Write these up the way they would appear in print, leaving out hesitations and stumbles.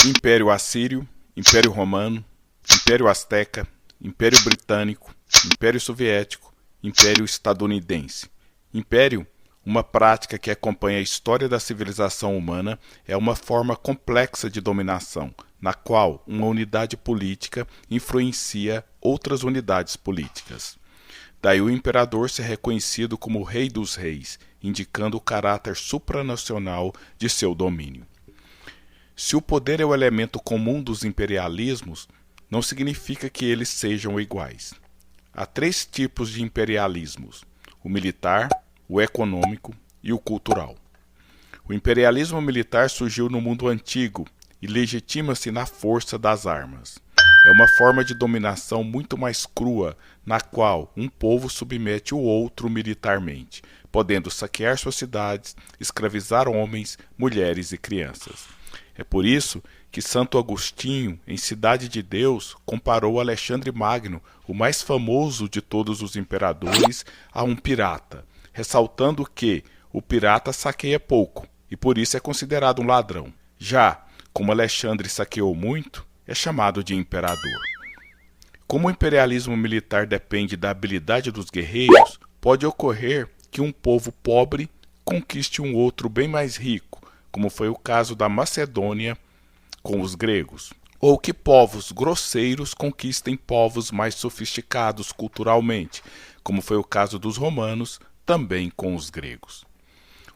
Império Assírio, Império Romano, Império Azteca, Império Britânico, Império Soviético, Império Estadunidense. Império, uma prática que acompanha a história da civilização humana, é uma forma complexa de dominação, na qual uma unidade política influencia outras unidades políticas. Daí o imperador ser reconhecido como o Rei dos Reis, indicando o caráter supranacional de seu domínio. Se o poder é o elemento comum dos imperialismos, não significa que eles sejam iguais. Há três tipos de imperialismos: o militar, o econômico e o cultural. O imperialismo militar surgiu no mundo antigo e legitima-se na força das armas. É uma forma de dominação muito mais crua, na qual um povo submete o outro militarmente, podendo saquear suas cidades, escravizar homens, mulheres e crianças. É por isso que Santo Agostinho, em Cidade de Deus, comparou Alexandre Magno, o mais famoso de todos os imperadores, a um pirata, ressaltando que o pirata saqueia pouco e por isso é considerado um ladrão. Já, como Alexandre saqueou muito, é chamado de imperador. Como o imperialismo militar depende da habilidade dos guerreiros, pode ocorrer que um povo pobre conquiste um outro bem mais rico, como foi o caso da Macedônia com os gregos, ou que povos grosseiros conquistem povos mais sofisticados culturalmente, como foi o caso dos romanos, também com os gregos.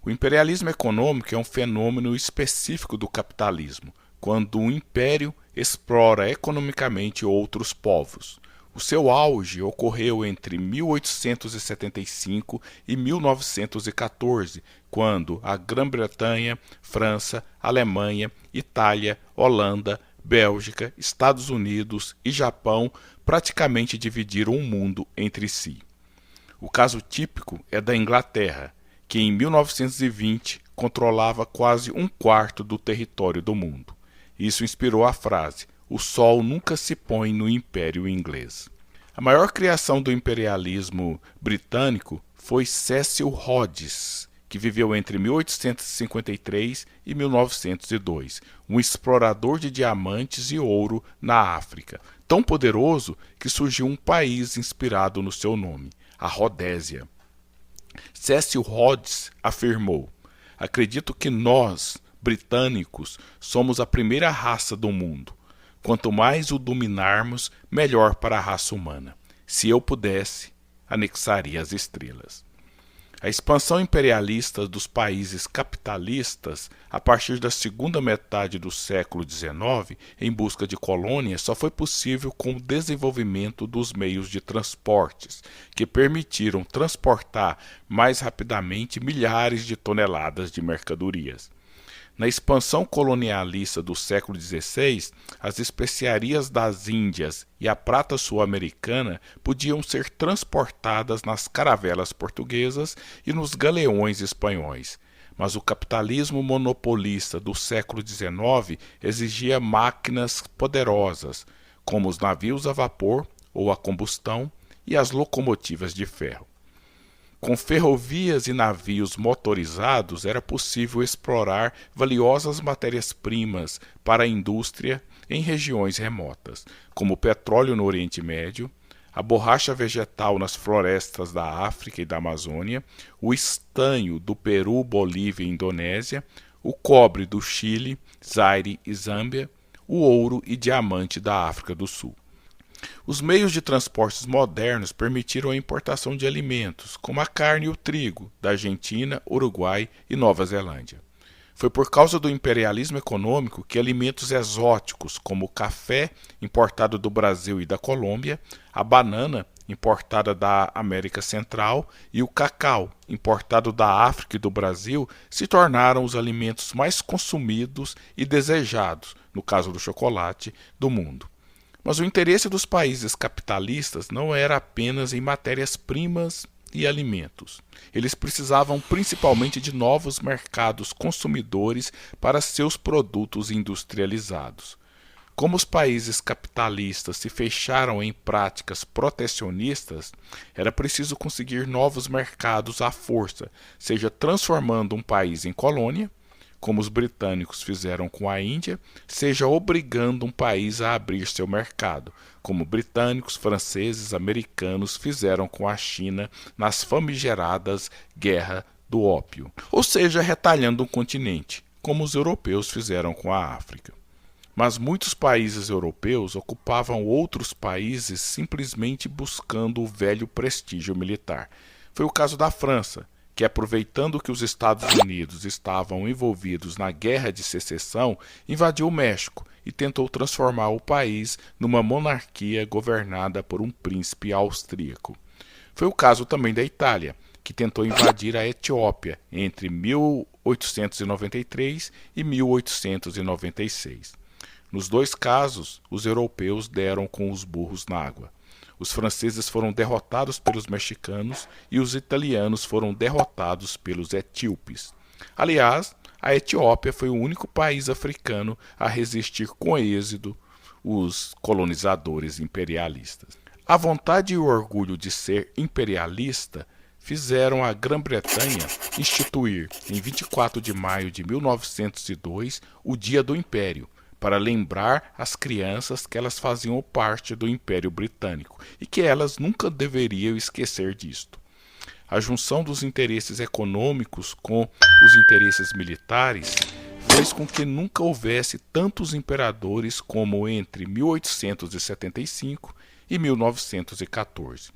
O imperialismo econômico é um fenômeno específico do capitalismo, quando um império explora economicamente outros povos. O seu auge ocorreu entre 1875 e 1914, quando a Grã-Bretanha, França, Alemanha, Itália, Holanda, Bélgica, Estados Unidos e Japão praticamente dividiram o mundo entre si. O caso típico é da Inglaterra, que em 1920 controlava quase um quarto do território do mundo. Isso inspirou a frase: "O sol nunca se põe no Império Inglês". A maior criação do imperialismo britânico foi Cecil Rhodes, que viveu entre 1853 e 1902, um explorador de diamantes e ouro na África, tão poderoso que surgiu um país inspirado no seu nome, a Rodésia. Cecil Rhodes afirmou: "Acredito que nós, britânicos, somos a primeira raça do mundo. Quanto mais o dominarmos, melhor para a raça humana. Se eu pudesse, anexaria as estrelas". A expansão imperialista dos países capitalistas a partir da segunda metade do século XIX, em busca de colônias, só foi possível com o desenvolvimento dos meios de transportes, que permitiram transportar mais rapidamente milhares de toneladas de mercadorias. Na expansão colonialista do século XVI, as especiarias das Índias e a prata sul-americana podiam ser transportadas nas caravelas portuguesas e nos galeões espanhóis. Mas o capitalismo monopolista do século XIX exigia máquinas poderosas, como os navios a vapor ou a combustão e as locomotivas de ferro. Com ferrovias e navios motorizados, era possível explorar valiosas matérias-primas para a indústria em regiões remotas, como o petróleo no Oriente Médio, a borracha vegetal nas florestas da África e da Amazônia, o estanho do Peru, Bolívia e Indonésia, o cobre do Chile, Zaire e Zâmbia, o ouro e diamante da África do Sul. Os meios de transportes modernos permitiram a importação de alimentos, como a carne e o trigo, da Argentina, Uruguai e Nova Zelândia. Foi por causa do imperialismo econômico que alimentos exóticos, como o café, importado do Brasil e da Colômbia, a banana, importada da América Central, e o cacau, importado da África e do Brasil, se tornaram os alimentos mais consumidos e desejados, no caso do chocolate, do mundo. Mas o interesse dos países capitalistas não era apenas em matérias-primas e alimentos. Eles precisavam principalmente de novos mercados consumidores para seus produtos industrializados. Como os países capitalistas se fecharam em práticas protecionistas, era preciso conseguir novos mercados à força, seja transformando um país em colônia, como os britânicos fizeram com a Índia, seja obrigando um país a abrir seu mercado, como britânicos, franceses, americanos fizeram com a China nas famigeradas Guerra do Ópio, ou seja, retalhando um continente, como os europeus fizeram com a África. Mas muitos países europeus ocupavam outros países simplesmente buscando o velho prestígio militar. Foi o caso da França, que, aproveitando que os Estados Unidos estavam envolvidos na Guerra de Secessão, invadiu o México e tentou transformar o país numa monarquia governada por um príncipe austríaco. Foi o caso também da Itália, que tentou invadir a Etiópia entre 1893 e 1896. Nos dois casos, os europeus deram com os burros na água. Os franceses foram derrotados pelos mexicanos e os italianos foram derrotados pelos etíopes. Aliás, a Etiópia foi o único país africano a resistir com êxito os colonizadores imperialistas. A vontade e o orgulho de ser imperialista fizeram a Grã-Bretanha instituir, em 24 de maio de 1902, o Dia do Império, para lembrar às crianças que elas faziam parte do Império Britânico e que elas nunca deveriam esquecer disto. A junção dos interesses econômicos com os interesses militares fez com que nunca houvesse tantos imperadores como entre 1875 e 1914.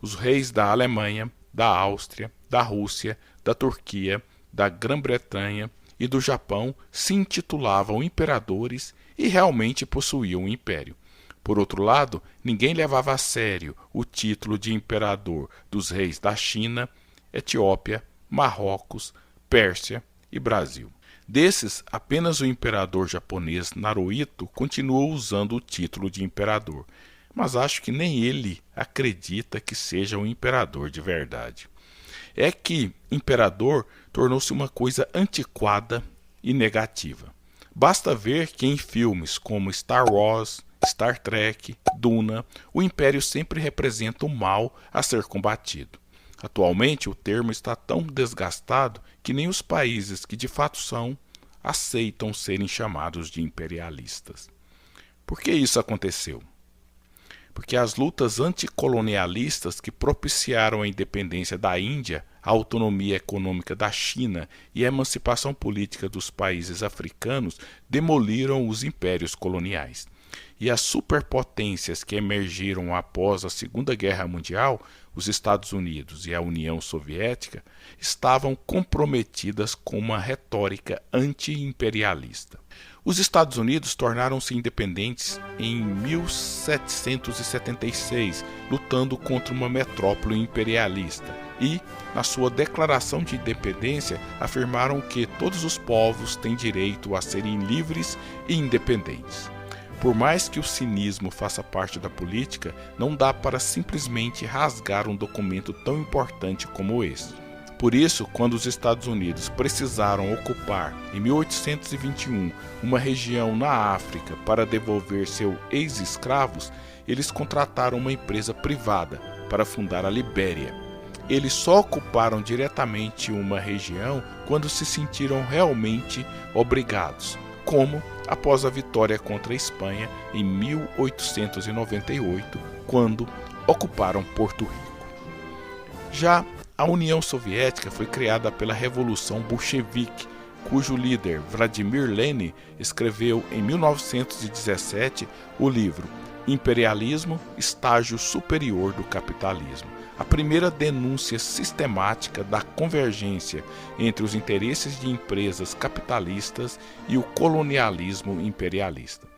Os reis da Alemanha, da Áustria, da Rússia, da Turquia, da Grã-Bretanha e do Japão se intitulavam imperadores e realmente possuíam um império. Por outro lado, ninguém levava a sério o título de imperador dos reis da China, Etiópia, Marrocos, Pérsia e Brasil. Desses, apenas o imperador japonês Naruhito continuou usando o título de imperador, mas acho que nem ele acredita que seja um imperador de verdade. É que imperador tornou-se uma coisa antiquada e negativa. Basta ver que em filmes como Star Wars, Star Trek, Duna, o império sempre representa o mal a ser combatido. Atualmente o termo está tão desgastado que nem os países que de fato são aceitam serem chamados de imperialistas. Por que isso aconteceu? Porque as lutas anticolonialistas que propiciaram a independência da Índia, a autonomia econômica da China e a emancipação política dos países africanos demoliram os impérios coloniais. E as superpotências que emergiram após a Segunda Guerra Mundial, os Estados Unidos e a União Soviética, estavam comprometidas com uma retórica anti-imperialista. Os Estados Unidos tornaram-se independentes em 1776, lutando contra uma metrópole imperialista, e, na sua declaração de independência, afirmaram que todos os povos têm direito a serem livres e independentes. Por mais que o cinismo faça parte da política, não dá para simplesmente rasgar um documento tão importante como esse. Por isso, quando os Estados Unidos precisaram ocupar, em 1821, uma região na África para devolver seus ex-escravos, eles contrataram uma empresa privada para fundar a Libéria. Eles só ocuparam diretamente uma região quando se sentiram realmente obrigados, como após a vitória contra a Espanha em 1898, quando ocuparam Porto Rico. Já a União Soviética foi criada pela Revolução Bolchevique, cujo líder Vladimir Lenin escreveu em 1917 o livro Imperialismo, Estágio Superior do Capitalismo, a primeira denúncia sistemática da convergência entre os interesses de empresas capitalistas e o colonialismo imperialista.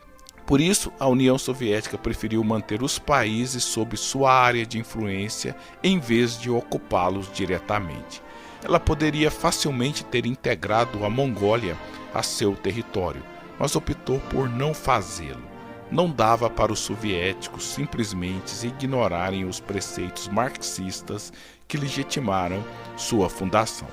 Por isso, a União Soviética preferiu manter os países sob sua área de influência em vez de ocupá-los diretamente. Ela poderia facilmente ter integrado a Mongólia a seu território, mas optou por não fazê-lo. Não dava para os soviéticos simplesmente ignorarem os preceitos marxistas que legitimaram sua fundação.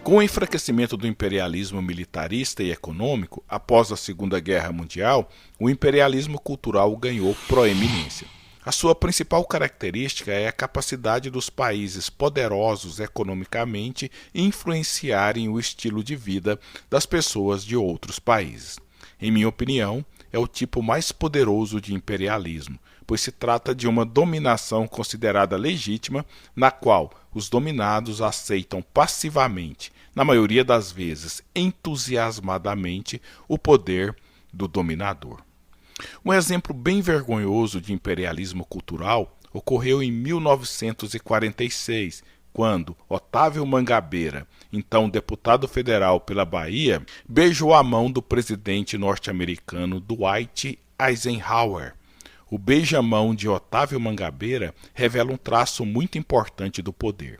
Com o enfraquecimento do imperialismo militarista e econômico, após a Segunda Guerra Mundial, o imperialismo cultural ganhou proeminência. A sua principal característica é a capacidade dos países poderosos economicamente influenciarem o estilo de vida das pessoas de outros países. Em minha opinião, é o tipo mais poderoso de imperialismo, pois se trata de uma dominação considerada legítima, na qual os dominados aceitam passivamente, na maioria das vezes entusiasmadamente, o poder do dominador. Um exemplo bem vergonhoso de imperialismo cultural ocorreu em 1946, quando Otávio Mangabeira, então deputado federal pela Bahia, beijou a mão do presidente norte-americano Dwight Eisenhower. O beijamão de Otávio Mangabeira revela um traço muito importante do poder.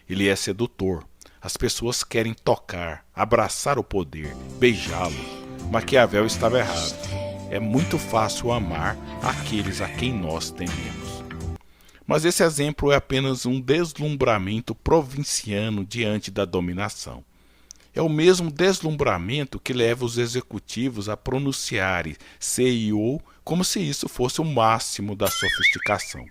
Ele é sedutor. As pessoas querem tocar, abraçar o poder, beijá-lo. Maquiavel estava errado. É muito fácil amar aqueles a quem nós tememos. Mas esse exemplo é apenas um deslumbramento provinciano diante da dominação. É o mesmo deslumbramento que leva os executivos a pronunciarem CEO como se isso fosse o máximo da sofisticação.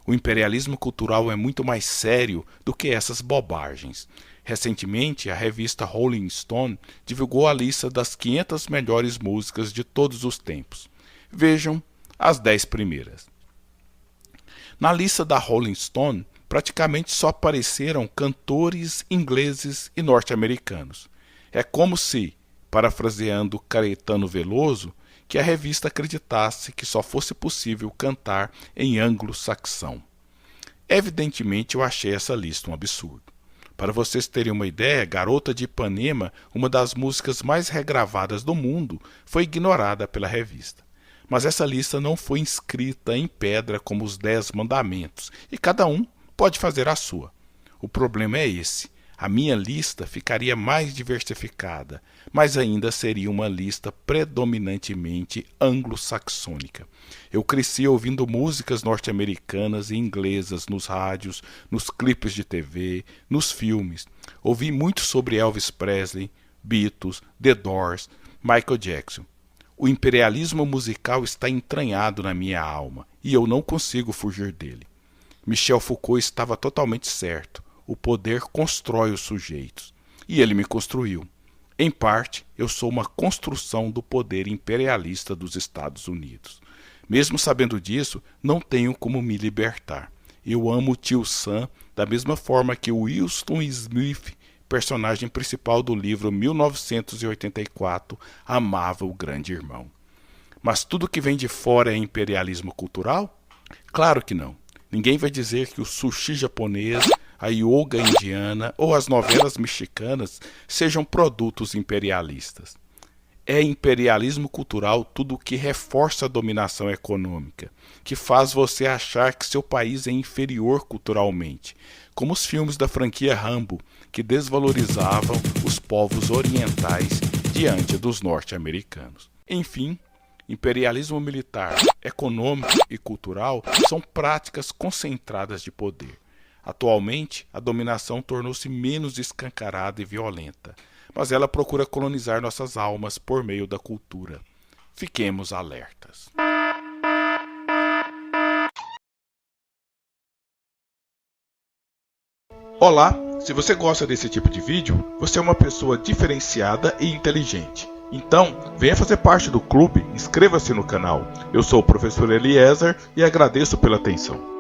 O imperialismo cultural é muito mais sério do que essas bobagens. Recentemente, a revista Rolling Stone divulgou a lista das 500 melhores músicas de todos os tempos. Vejam as 10 primeiras. Na lista da Rolling Stone, praticamente só apareceram cantores ingleses e norte-americanos. É como se, parafraseando Caetano Veloso, que a revista acreditasse que só fosse possível cantar em anglo-saxão. Evidentemente, eu achei essa lista um absurdo. Para vocês terem uma ideia, Garota de Ipanema, uma das músicas mais regravadas do mundo, foi ignorada pela revista. Mas essa lista não foi inscrita em pedra como os 10 mandamentos, e cada um pode fazer a sua. O problema é esse. A minha lista ficaria mais diversificada, mas ainda seria uma lista predominantemente anglo-saxônica. Eu cresci ouvindo músicas norte-americanas e inglesas nos rádios, nos clipes de TV, nos filmes. Ouvi muito sobre Elvis Presley, Beatles, The Doors, Michael Jackson. O imperialismo musical está entranhado na minha alma e eu não consigo fugir dele. Michel Foucault estava totalmente certo. O poder constrói os sujeitos. E ele me construiu. Em parte, eu sou uma construção do poder imperialista dos Estados Unidos. Mesmo sabendo disso, não tenho como me libertar. Eu amo o tio Sam da mesma forma que o Winston Smith, personagem principal do livro 1984, amava o grande irmão. Mas tudo que vem de fora é imperialismo cultural? Claro que não. Ninguém vai dizer que o sushi japonês, a yoga indiana ou as novelas mexicanas sejam produtos imperialistas. É imperialismo cultural tudo o que reforça a dominação econômica, que faz você achar que seu país é inferior culturalmente, como os filmes da franquia Rambo, que desvalorizavam os povos orientais diante dos norte-americanos. Enfim, imperialismo militar, econômico e cultural são práticas concentradas de poder. Atualmente, a dominação tornou-se menos escancarada e violenta, mas ela procura colonizar nossas almas por meio da cultura. Fiquemos alertas. Olá, se você gosta desse tipo de vídeo, você é uma pessoa diferenciada e inteligente. Então, venha fazer parte do clube, inscreva-se no canal. Eu sou o professor Eliezer e agradeço pela atenção.